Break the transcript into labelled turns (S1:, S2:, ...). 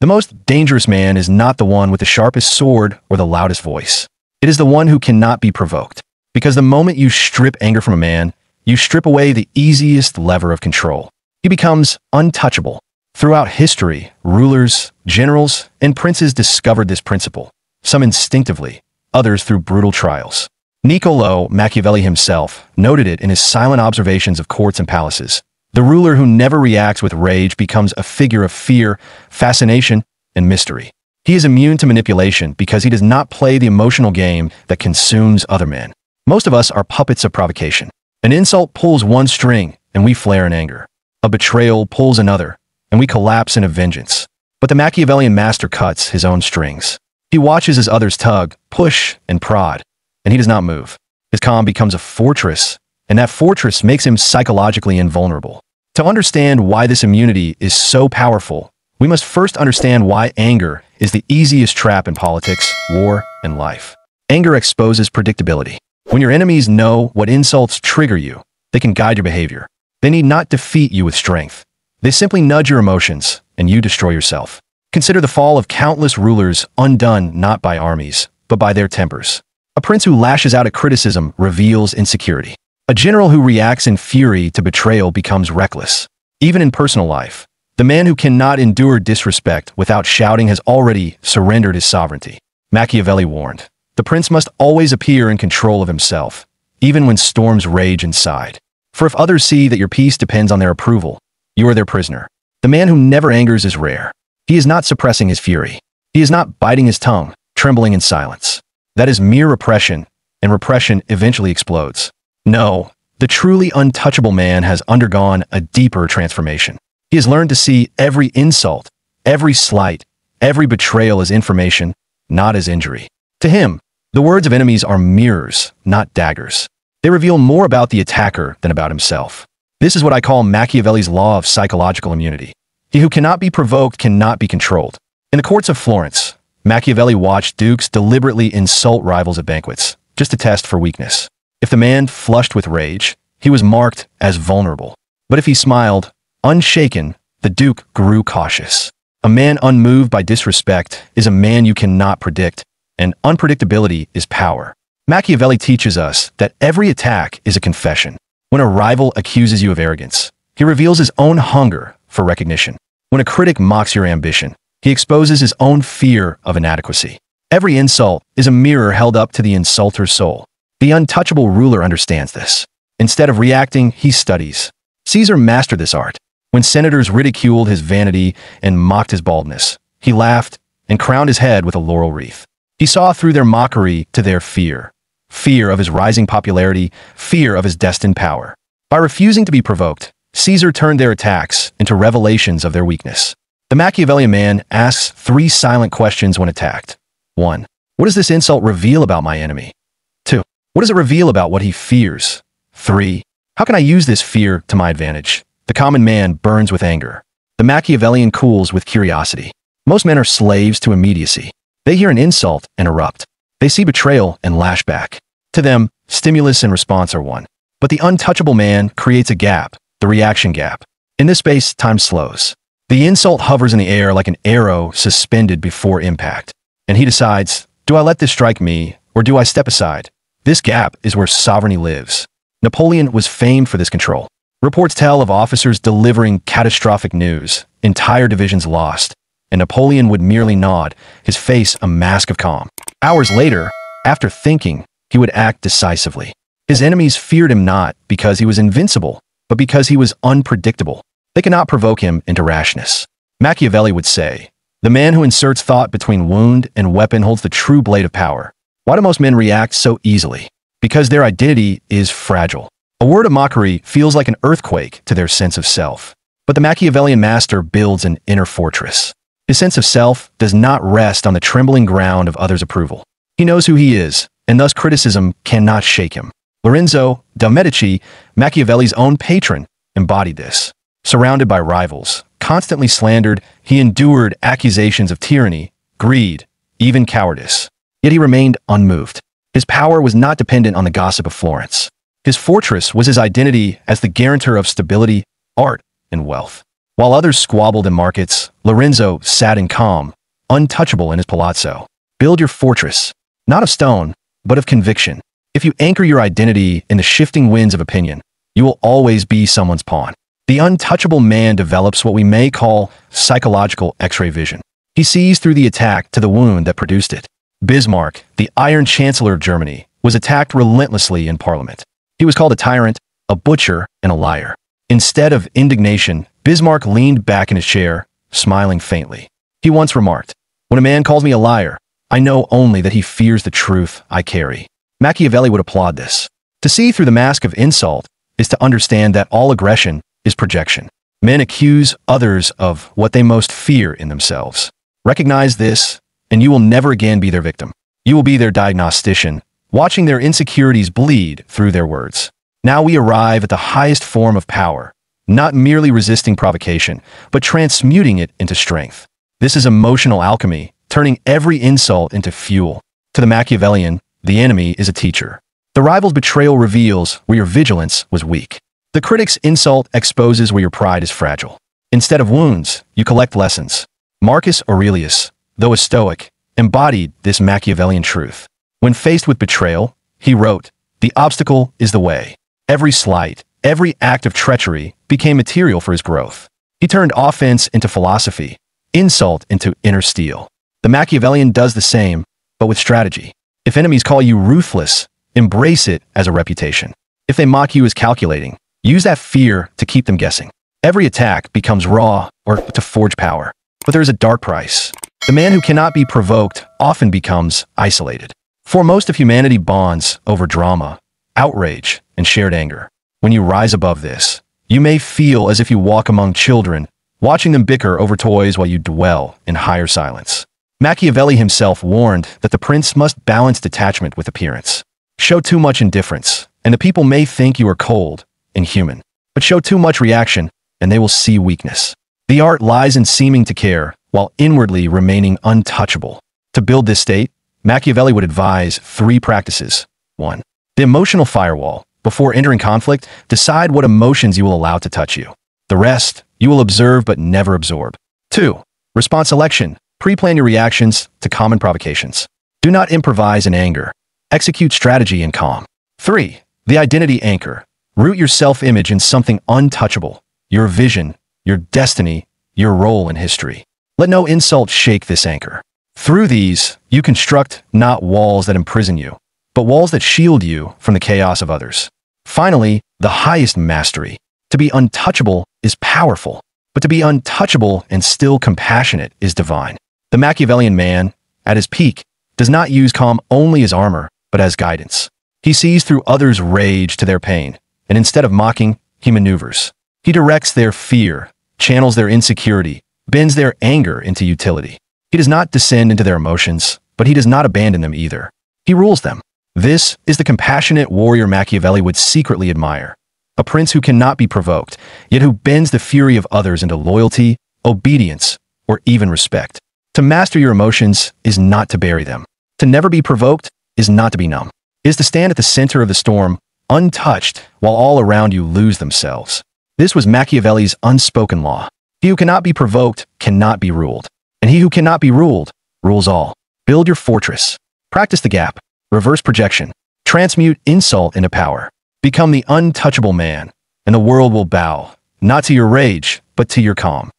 S1: The most dangerous man is not the one with the sharpest sword or the loudest voice. It is the one who cannot be provoked. Because the moment you strip anger from a man, you strip away the easiest lever of control. He becomes untouchable. Throughout history, rulers, generals, and princes discovered this principle, some instinctively, others through brutal trials. Niccolò Machiavelli himself noted it in his silent observations of courts and palaces. The ruler who never reacts with rage becomes a figure of fear, fascination, and mystery. He is immune to manipulation because he does not play the emotional game that consumes other men. Most of us are puppets of provocation. An insult pulls one string, and we flare in anger. A betrayal pulls another, and we collapse in a vengeance. But the Machiavellian master cuts his own strings. He watches as others tug, push, and prod, and he does not move. His calm becomes a fortress, and that fortress makes him psychologically invulnerable. To understand why this immunity is so powerful, we must first understand why anger is the easiest trap in politics, war, and life. Anger exposes predictability. When your enemies know what insults trigger you, they can guide your behavior. They need not defeat you with strength. They simply nudge your emotions, and you destroy yourself. Consider the fall of countless rulers undone not by armies, but by their tempers. A prince who lashes out at criticism reveals insecurity. A general who reacts in fury to betrayal becomes reckless. Even in personal life, the man who cannot endure disrespect without shouting has already surrendered his sovereignty. Machiavelli warned, the prince must always appear in control of himself, even when storms rage inside. For if others see that your peace depends on their approval, you are their prisoner. The man who never angers is rare. He is not suppressing his fury. He is not biting his tongue, trembling in silence. That is mere repression, and repression eventually explodes. No, the truly untouchable man has undergone a deeper transformation. He has learned to see every insult, every slight, every betrayal as information, not as injury. To him, the words of enemies are mirrors, not daggers. They reveal more about the attacker than about himself. This is what I call Machiavelli's law of psychological immunity. He who cannot be provoked cannot be controlled. In the courts of Florence, Machiavelli watched dukes deliberately insult rivals at banquets, just to test for weakness. If the man flushed with rage, he was marked as vulnerable. But if he smiled, unshaken, the duke grew cautious. A man unmoved by disrespect is a man you cannot predict, and unpredictability is power. Machiavelli teaches us that every attack is a confession. When a rival accuses you of arrogance, he reveals his own hunger for recognition. When a critic mocks your ambition, he exposes his own fear of inadequacy. Every insult is a mirror held up to the insulter's soul. The untouchable ruler understands this. Instead of reacting, he studies. Caesar mastered this art. When senators ridiculed his vanity and mocked his baldness, he laughed and crowned his head with a laurel wreath. He saw through their mockery to their fear. Fear of his rising popularity, fear of his destined power. By refusing to be provoked, Caesar turned their attacks into revelations of their weakness. The Machiavellian man asks 3 silent questions when attacked. 1. What does this insult reveal about my enemy? 2. What does it reveal about what he fears? 3. How can I use this fear to my advantage? The common man burns with anger. The Machiavellian cools with curiosity. Most men are slaves to immediacy. They hear an insult and erupt. They see betrayal and lash back. To them, stimulus and response are one. But the untouchable man creates a gap, the reaction gap. In this space, time slows. The insult hovers in the air like an arrow suspended before impact. And he decides, do I let this strike me, or do I step aside? This gap is where sovereignty lives. Napoleon was famed for this control. Reports tell of officers delivering catastrophic news, entire divisions lost, and Napoleon would merely nod, his face a mask of calm. Hours later, after thinking, he would act decisively. His enemies feared him not because he was invincible, but because he was unpredictable. They could not provoke him into rashness. Machiavelli would say, the man who inserts thought between wound and weapon holds the true blade of power. Why do most men react so easily? Because their identity is fragile. A word of mockery feels like an earthquake to their sense of self. But the Machiavellian master builds an inner fortress. His sense of self does not rest on the trembling ground of others' approval. He knows who he is, and thus criticism cannot shake him. Lorenzo da Medici, Machiavelli's own patron, embodied this. Surrounded by rivals, constantly slandered, he endured accusations of tyranny, greed, even cowardice. Yet he remained unmoved. His power was not dependent on the gossip of Florence. His fortress was his identity as the guarantor of stability, art, and wealth. While others squabbled in markets, Lorenzo sat in calm, untouchable in his palazzo. Build your fortress, not of stone, but of conviction. If you anchor your identity in the shifting winds of opinion, you will always be someone's pawn. The untouchable man develops what we may call psychological X-ray vision. He sees through the attack to the wound that produced it. Bismarck, the Iron Chancellor of Germany, was attacked relentlessly in Parliament. He was called a tyrant, a butcher, and a liar. Instead of indignation, Bismarck leaned back in his chair, smiling faintly. He once remarked, "When a man calls me a liar, I know only that he fears the truth I carry." Machiavelli would applaud this. To see through the mask of insult is to understand that all aggression is projection. Men accuse others of what they most fear in themselves. Recognize this, and you will never again be their victim. You will be their diagnostician, watching their insecurities bleed through their words. Now we arrive at the highest form of power, not merely resisting provocation, but transmuting it into strength. This is emotional alchemy, turning every insult into fuel. To the Machiavellian, the enemy is a teacher. The rival's betrayal reveals where your vigilance was weak. The critic's insult exposes where your pride is fragile. Instead of wounds, you collect lessons. Marcus Aurelius, though a Stoic, embodied this Machiavellian truth. When faced with betrayal, he wrote, "The obstacle is the way." Every slight, every act of treachery became material for his growth. He turned offense into philosophy, insult into inner steel. The Machiavellian does the same, but with strategy. If enemies call you ruthless, embrace it as a reputation. If they mock you as calculating, use that fear to keep them guessing. Every attack becomes raw or to forge power. But there is a dark price. The man who cannot be provoked often becomes isolated. For most of humanity bonds over drama, outrage, and shared anger. When you rise above this, you may feel as if you walk among children, watching them bicker over toys while you dwell in higher silence. Machiavelli himself warned that the prince must balance detachment with appearance. Show too much indifference, and the people may think you are cold and human. But show too much reaction, and they will see weakness. The art lies in seeming to care, while inwardly remaining untouchable. To build this state, Machiavelli would advise 3 practices. 1. The emotional firewall. Before entering conflict, decide what emotions you will allow to touch you. The rest, you will observe but never absorb. 2. Response selection. Pre-plan your reactions to common provocations. Do not improvise in anger. Execute strategy in calm. 3. The identity anchor. Root your self-image in something untouchable. Your vision, your destiny, your role in history. Let no insult shake this anchor. Through these, you construct not walls that imprison you, but walls that shield you from the chaos of others. Finally, the highest mastery. To be untouchable is powerful, but to be untouchable and still compassionate is divine. The Machiavellian man, at his peak, does not use calm only as armor, but as guidance. He sees through others' rage to their pain, and instead of mocking, he maneuvers. He directs their fear, channels their insecurity, bends their anger into utility. He does not descend into their emotions, but he does not abandon them either. He rules them. This is the compassionate warrior Machiavelli would secretly admire. A prince who cannot be provoked, yet who bends the fury of others into loyalty, obedience, or even respect. To master your emotions is not to bury them. To never be provoked is not to be numb. It is to stand at the center of the storm, untouched, while all around you lose themselves. This was Machiavelli's unspoken law. He who cannot be provoked cannot be ruled. And he who cannot be ruled, rules all. Build your fortress. Practice the gap. Reverse projection. Transmute insult into power. Become the untouchable man, and the world will bow, not to your rage, but to your calm.